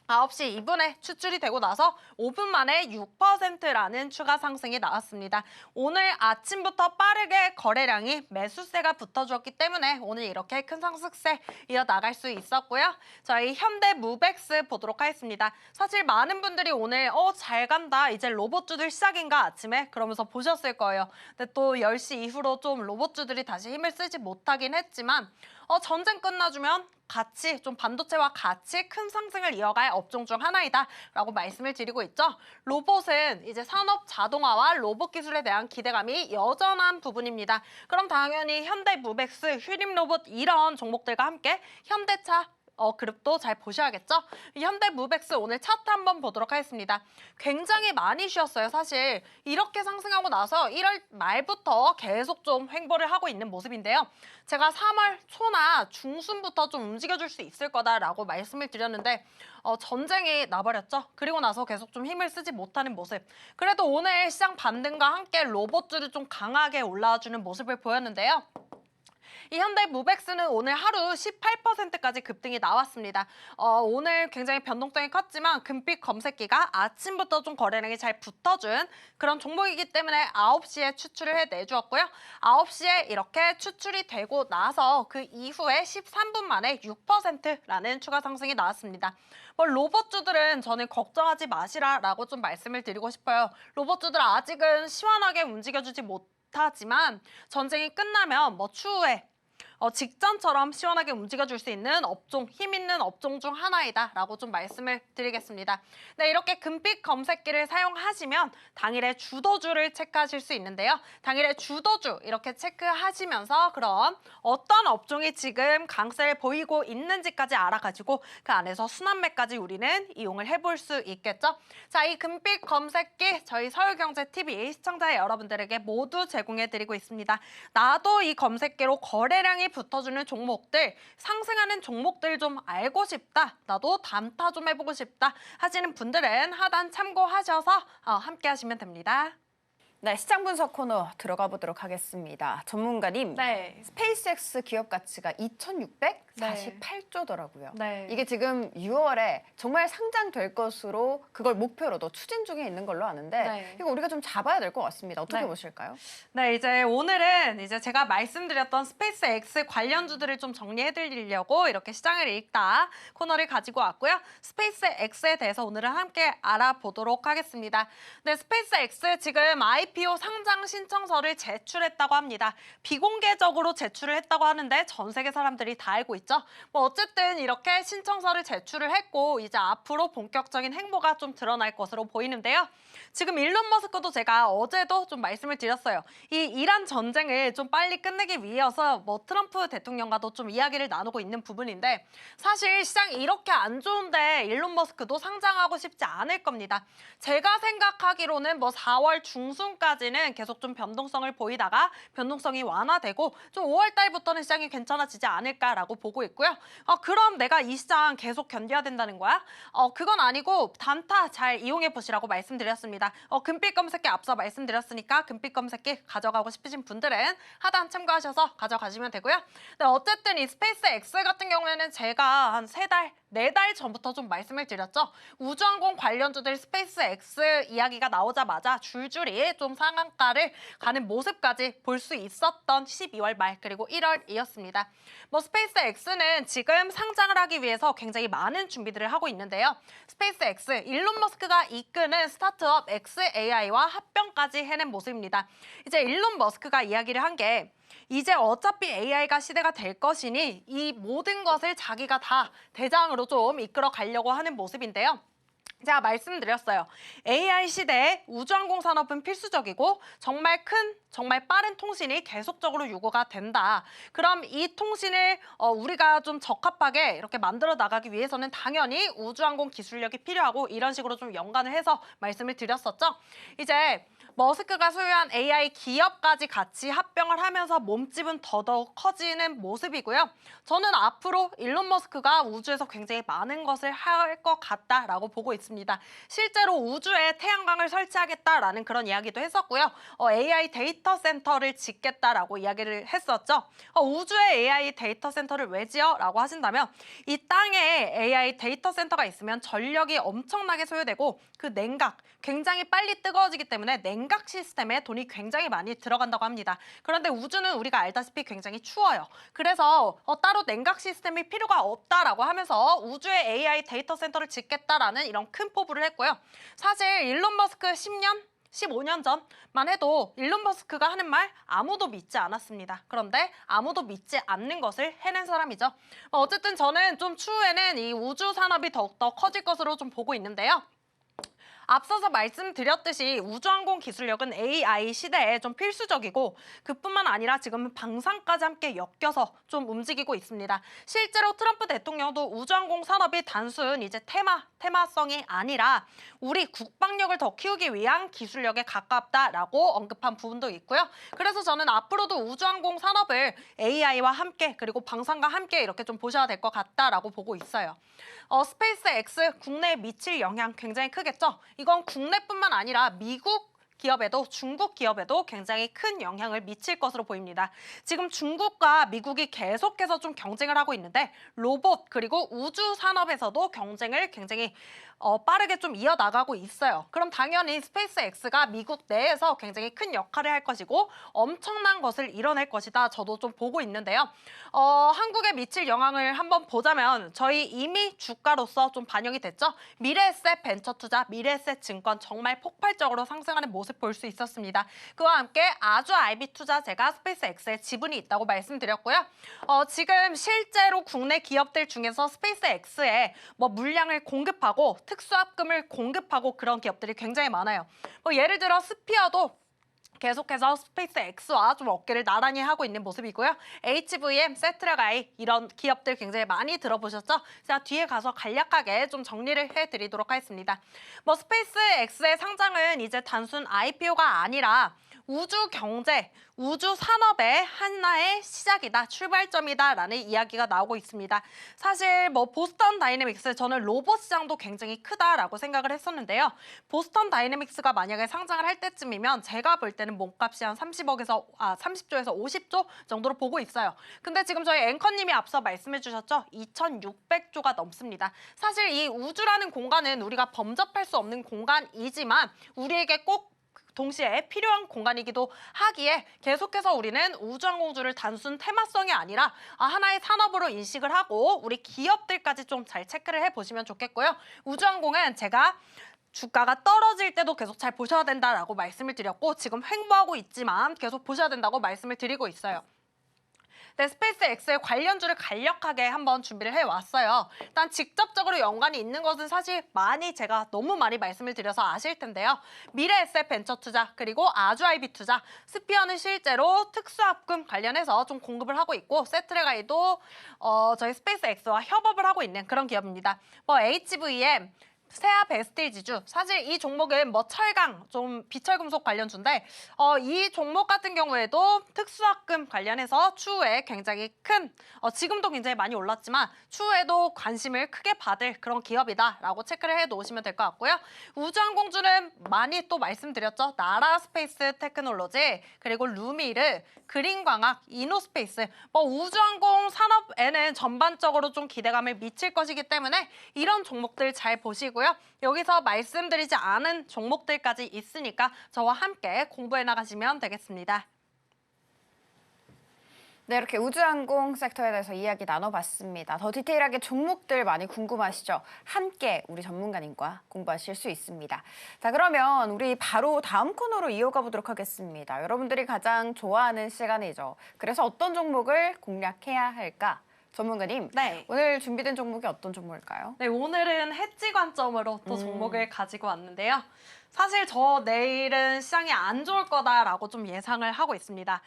9시 2분에 추출이 되고 나서 5분 만에 6%라는 추가 상승이 나왔습니다. 오늘 아침부터 빠르게 거래량이 매수세가 붙어주었기 때문에 오늘 이렇게 큰 상승세 이어나갈 수 있었고요. 저희 현대무벡스 보도록 하겠습니다. 사실 많은 분들이 오늘 잘 간다, 이제 로봇주들 시작인가 아침에 그러면서 보셨을 거예요. 근데 또 10시 이후로 좀 로봇주들이 다시 힘을 쓰지 못하긴 했지만 전쟁 끝나주면 같이 좀 반도체와 같이 큰 상승을 이어갈 업종 중 하나이다라고 말씀을 드리고 있죠. 로봇은 이제 산업 자동화와 로봇 기술에 대한 기대감이 여전한 부분입니다. 그럼 당연히 현대무벡스, 휴림로봇 이런 종목들과 함께 현대차 그룹도 잘 보셔야겠죠? 현대무벡스 오늘 차트 한번 보도록 하겠습니다. 굉장히 많이 쉬었어요, 사실. 이렇게 상승하고 나서 1월 말부터 계속 좀 횡보를 하고 있는 모습인데요. 제가 3월 초나 중순부터 좀 움직여줄 수 있을 거다라고 말씀을 드렸는데 전쟁이 나버렸죠. 그리고 나서 계속 좀 힘을 쓰지 못하는 모습. 그래도 오늘 시장 반등과 함께 로봇주를 좀 강하게 올라와주는 모습을 보였는데요. 이 현대무벡스는 오늘 하루 18%까지 급등이 나왔습니다. 오늘 굉장히 변동성이 컸지만 금빛 검색기가 아침부터 좀 거래량이 잘 붙어준 그런 종목이기 때문에 9시에 추출을 해내주었고요. 9시에 이렇게 추출이 되고 나서 그 이후에 13분 만에 6%라는 추가 상승이 나왔습니다. 로봇주들은 저는 걱정하지 마시라라고 좀 말씀을 드리고 싶어요. 로봇주들 아직은 시원하게 움직여주지 못하지만 전쟁이 끝나면 추후에 직전처럼 시원하게 움직여줄 수 있는 업종, 힘 있는 업종 중 하나이다라고 좀 말씀을 드리겠습니다. 네, 이렇게 금빛 검색기를 사용하시면 당일의 주도주를 체크하실 수 있는데요. 당일의 주도주 이렇게 체크하시면서 그럼 어떤 업종이 지금 강세를 보이고 있는지까지 알아가지고 그 안에서 순환매까지 우리는 이용을 해볼 수 있겠죠. 자, 이 금빛 검색기 저희 서울경제TV 시청자 여러분들에게 모두 제공해드리고 있습니다. 나도 이 검색기로 거래량이 붙어주는 종목들, 상승하는 종목들 좀 알고 싶다. 나도 단타 좀 해보고 싶다 하시는 분들은 하단 참고하셔서 함께 하시면 됩니다. 네, 시장 분석 코너 들어가 보도록 하겠습니다. 전문가님, 네. 스페이스X 기업 가치가 2,648조더라고요. 네. 이게 지금 6월에 정말 상장될 것으로 그걸 목표로도 추진 중에 있는 걸로 아는데 네. 이거 우리가 좀 잡아야 될 것 같습니다. 어떻게 네. 보실까요? 네, 이제 오늘은 이제 제가 말씀드렸던 스페이스X 관련주들을 좀 정리해드리려고 이렇게 시장을 읽다 코너를 가지고 왔고요. 스페이스X에 대해서 오늘은 함께 알아보도록 하겠습니다. 네, 스페이스X 지금 IPO 상장 신청서를 제출했다고 합니다. 비공개적으로 제출을 했다고 하는데 전 세계 사람들이 다 알고 있죠. 어쨌든 이렇게 신청서를 제출을 했고 이제 앞으로 본격적인 행보가 좀 드러날 것으로 보이는데요. 지금 일론 머스크도 제가 어제도 좀 말씀을 드렸어요. 이 이란 전쟁을 좀 빨리 끝내기 위해서 트럼프 대통령과도 좀 이야기를 나누고 있는 부분인데 사실 시장이 이렇게 안 좋은데 일론 머스크도 상장하고 싶지 않을 겁니다. 제가 생각하기로는 4월 중순까지는 계속 좀 변동성을 보이다가 변동성이 완화되고 좀 5월 달부터는 시장이 괜찮아지지 않을까라고 보고 있고요. 그럼 내가 이 시장 계속 견뎌야 된다는 거야? 그건 아니고 단타 잘 이용해 보시라고 말씀드렸습니다. 금빛 검색기 앞서 말씀드렸으니까 금빛 검색기 가져가고 싶으신 분들은 하단 참고하셔서 가져가시면 되고요. 네, 어쨌든 이 스페이스X 같은 경우에는 제가 한 3달, 4달 전부터 좀 말씀을 드렸죠. 우주항공 관련주들 스페이스X 이야기가 나오자마자 줄줄이 좀 상한가를 가는 모습까지 볼 수 있었던 12월 말 그리고 1월이었습니다. 스페이스X는 지금 상장을 하기 위해서 굉장히 많은 준비들을 하고 있는데요. 스페이스X, 일론 머스크가 이끄는 스타트업 xAI와 합병까지 해낸 모습입니다. 이제 일론 머스크가 이야기를 한 게 이제 어차피 AI가 시대가 될 것이니 이 모든 것을 자기가 다 대장으로 좀 이끌어 가려고 하는 모습인데요. 제가 말씀드렸어요. AI 시대에 우주항공 산업은 필수적이고 정말 큰, 정말 빠른 통신이 계속적으로 요구가 된다. 그럼 이 통신을 우리가 좀 적합하게 이렇게 만들어 나가기 위해서는 당연히 우주항공 기술력이 필요하고 이런 식으로 좀 연관을 해서 말씀을 드렸었죠. 이제 머스크가 소유한 AI 기업까지 같이 합병을 하면서 몸집은 더더욱 커지는 모습이고요. 저는 앞으로 일론 머스크가 우주에서 굉장히 많은 것을 할 것 같다라고 보고 있습니다. 실제로 우주에 태양광을 설치하겠다라는 그런 이야기도 했었고요. AI 데이터 센터를 짓겠다라고 이야기를 했었죠. 우주에 AI 데이터 센터를 왜 지어? 라고 하신다면 이 땅에 AI 데이터 센터가 있으면 전력이 엄청나게 소요되고 그 냉각, 굉장히 빨리 뜨거워지기 때문에 냉각 시스템에 돈이 굉장히 많이 들어간다고 합니다. 그런데 우주는 우리가 알다시피 굉장히 추워요. 그래서 따로 냉각 시스템이 필요가 없다라고 하면서 우주에 AI 데이터 센터를 짓겠다라는 이런 큰 포부를 했고요. 사실 일론 머스크 10년 15년 전만 해도 일론 머스크가 하는 말 아무도 믿지 않았습니다. 그런데 아무도 믿지 않는 것을 해낸 사람이죠. 어쨌든 저는 좀 추후에는 이 우주 산업이 더욱더 커질 것으로 좀 보고 있는데요. 앞서서 말씀드렸듯이 우주항공 기술력은 AI 시대에 좀 필수적이고 그뿐만 아니라 지금은 방산까지 함께 엮여서 좀 움직이고 있습니다. 실제로 트럼프 대통령도 우주항공 산업이 단순 이제 테마성이 아니라 우리 국방력을 더 키우기 위한 기술력에 가깝다라고 언급한 부분도 있고요. 그래서 저는 앞으로도 우주항공 산업을 AI와 함께 그리고 방산과 함께 이렇게 좀 보셔야 될 것 같다라고 보고 있어요. 스페이스X 국내에 미칠 영향 굉장히 크겠죠. 이건 국내뿐만 아니라 미국 기업에도 중국 기업에도 굉장히 큰 영향을 미칠 것으로 보입니다. 지금 중국과 미국이 계속해서 좀 경쟁을 하고 있는데 로봇 그리고 우주 산업에서도 경쟁을 굉장히 빠르게 좀 이어나가고 있어요. 그럼 당연히 스페이스X가 미국 내에서 굉장히 큰 역할을 할 것이고 엄청난 것을 이뤄낼 것이다. 저도 좀 보고 있는데요. 한국에 미칠 영향을 한번 보자면 저희 이미 주가로서 좀 반영이 됐죠. 미래에셋 벤처 투자, 미래에셋 증권 정말 폭발적으로 상승하는 모습 볼 수 있었습니다. 그와 함께 아주 IB 투자제가 스페이스X에 지분이 있다고 말씀드렸고요. 지금 실제로 국내 기업들 중에서 스페이스X에 뭐 물량을 공급하고 특수합금을 공급하고 그런 기업들이 굉장히 많아요. 예를 들어 스피어도 계속해서 스페이스X와 좀 어깨를 나란히 하고 있는 모습이고요. HVM, 세트라가이 이런 기업들 굉장히 많이 들어보셨죠? 제가 뒤에 가서 간략하게 좀 정리를 해드리도록 하겠습니다. 스페이스X의 상장은 이제 단순 IPO가 아니라 우주 경제, 우주 산업의 하나의 시작이다, 출발점이다라는 이야기가 나오고 있습니다. 사실 보스턴 다이내믹스 저는 로봇 시장도 굉장히 크다라고 생각을 했었는데요. 보스턴 다이내믹스가 만약에 상장을 할 때쯤이면 제가 볼 때는 몸값이 한 30조에서 50조 정도로 보고 있어요. 근데 지금 저희 앵커님이 앞서 말씀해 주셨죠? 2,600조가 넘습니다. 사실 이 우주라는 공간은 우리가 범접할 수 없는 공간이지만 우리에게 꼭 동시에 필요한 공간이기도 하기에 계속해서 우리는 우주항공주를 단순 테마성이 아니라 하나의 산업으로 인식을 하고 우리 기업들까지 좀 잘 체크를 해보시면 좋겠고요. 우주항공은 제가 주가가 떨어질 때도 계속 잘 보셔야 된다라고 말씀을 드렸고 지금 횡보하고 있지만 계속 보셔야 된다고 말씀을 드리고 있어요. 네, 스페이스X의 관련주를 간략하게 한번 준비를 해왔어요. 일단 직접적으로 연관이 있는 것은 사실 제가 너무 많이 말씀을 드려서 아실 텐데요. 미래에셋 벤처 투자 그리고 아주 IB 투자, 스피어는 실제로 특수합금 관련해서 좀 공급을 하고 있고 세트레가이도 저희 스페이스X와 협업을 하고 있는 그런 기업입니다. HVM 세아 베스틸 지주 사실 이 종목은 철강 좀 비철금속 관련주인데 이 종목 같은 경우에도 특수합금 관련해서 추후에 굉장히 큰 지금도 굉장히 많이 올랐지만 추후에도 관심을 크게 받을 그런 기업이다라고 체크를 해 놓으시면 될 것 같고요. 우주항공주는 많이 또 말씀드렸죠. 나라 스페이스 테크놀로지 그리고 루미르 그린광학 이노스페이스 우주항공 산업에는 전반적으로 좀 기대감을 미칠 것이기 때문에 이런 종목들 잘 보시고 여기서 말씀드리지 않은 종목들까지 있으니까 저와 함께 공부해 나가시면 되겠습니다. 네, 이렇게 우주항공 섹터에 대해서 이야기 나눠봤습니다. 더 디테일하게 종목들 많이 궁금하시죠? 함께 우리 전문가님과 공부하실 수 있습니다. 자, 그러면 우리 바로 다음 코너로 이어가 보도록 하겠습니다. 여러분들이 가장 좋아하는 시간이죠. 그래서 어떤 종목을 공략해야 할까? 전문가님, 네. 오늘 준비된 종목이 어떤 종목일까요? 네, 오늘은 해지 관점으로 또 종목을 가지고 왔는데요. 사실 저 내일은 시장이 안 좋을 거다라고 좀 예상을 하고 있습니다.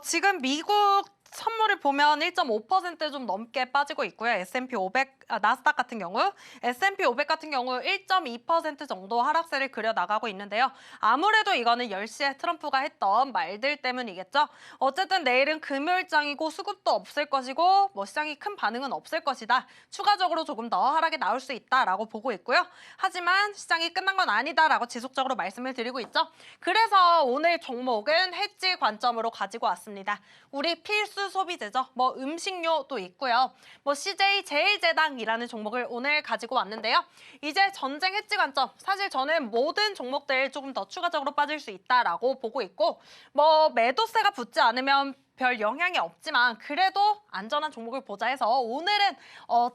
지금 미국 선물을 보면 1.5% 좀 넘게 빠지고 있고요. S&P 500, 나스닥 같은 경우, S&P 500 같은 경우 1.2% 정도 하락세를 그려 나가고 있는데요. 아무래도 이거는 10시에 트럼프가 했던 말들 때문이겠죠. 어쨌든 내일은 금요일장이고 수급도 없을 것이고 시장이 큰 반응은 없을 것이다. 추가적으로 조금 더 하락이 나올 수 있다라고 보고 있고요. 하지만 시장이 끝난 건 아니다라고 지속적으로 말씀을 드리고 있죠. 그래서 오늘 종목은 해지 관점으로 가지고 왔습니다. 우리 필수 소비재죠. 음식료도 있고요. CJ 제일제당이라는 종목을 오늘 가지고 왔는데요. 이제 전쟁 해지 관점. 사실 저는 모든 종목들 조금 더 추가적으로 빠질 수 있다라고 보고 있고 매도세가 붙지 않으면 별 영향이 없지만 그래도 안전한 종목을 보자 해서 오늘은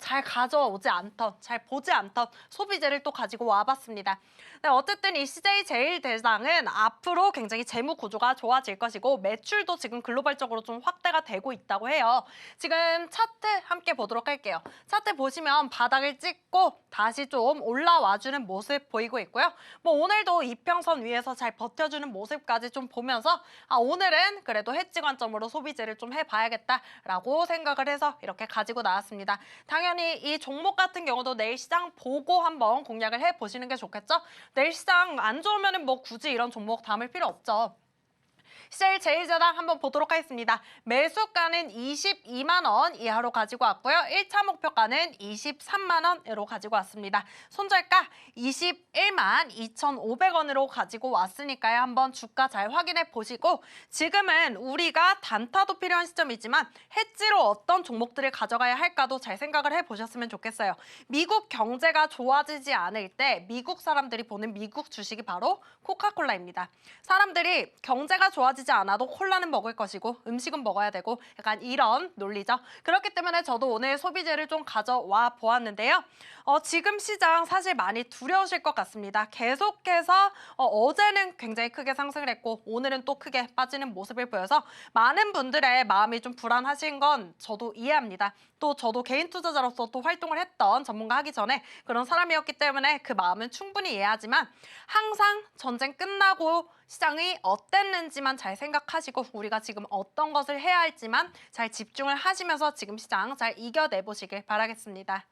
잘 가져오지 않던, 잘 보지 않던 소비재를 또 가지고 와봤습니다. 네, 어쨌든 이 CJ 제일대상은 앞으로 굉장히 재무 구조가 좋아질 것이고 매출도 지금 글로벌적으로 좀 확대가 되고 있다고 해요. 지금 차트 함께 보도록 할게요. 차트 보시면 바닥을 찍고 다시 좀 올라와주는 모습 보이고 있고요. 뭐 오늘도 이평선 위에서 잘 버텨주는 모습까지 좀 보면서 오늘은 그래도 해지 관점으로 소비재를 좀 해봐야겠다라고 생각을 해서 이렇게 가지고 나왔습니다. 당연히 이 종목 같은 경우도 내일 시장 보고 한번 공략을 해보시는 게 좋겠죠? 내일 시장 안 좋으면 뭐 굳이 이런 종목 담을 필요 없죠. CJ 제일제당 한번 보도록 하겠습니다. 매수가는 22만 원 이하로 가지고 왔고요. 1차 목표가는 23만 원으로 가지고 왔습니다. 손절가 21만 2,500원으로 가지고 왔으니까요. 한번 주가 잘 확인해 보시고 지금은 우리가 단타도 필요한 시점이지만 해지로 어떤 종목들을 가져가야 할까도 잘 생각을 해보셨으면 좋겠어요. 미국 경제가 좋아지지 않을 때 미국 사람들이 보는 미국 주식이 바로 코카콜라입니다. 사람들이 경제가 좋아지지 않아도 콜라는 먹을 것이고 음식은 먹어야 되고 약간 이런 논리죠. 그렇기 때문에 저도 오늘 소비재를 좀 가져와 보았는데요. 지금 시장 사실 많이 두려우실 것 같습니다. 계속해서 어제는 굉장히 크게 상승을 했고 오늘은 또 크게 빠지는 모습을 보여서 많은 분들의 마음이 좀 불안하신 건 저도 이해합니다. 또 저도 개인 투자자로서 또 활동을 했던 전문가 하기 전에 그런 사람이었기 때문에 그 마음은 충분히 이해하지만 항상 전쟁 끝나고 시장이 어땠는지만 잘 생각하시고 우리가 지금 어떤 것을 해야 할지만 잘 집중을 하시면서 지금 시장 잘 이겨내보시길 바라겠습니다.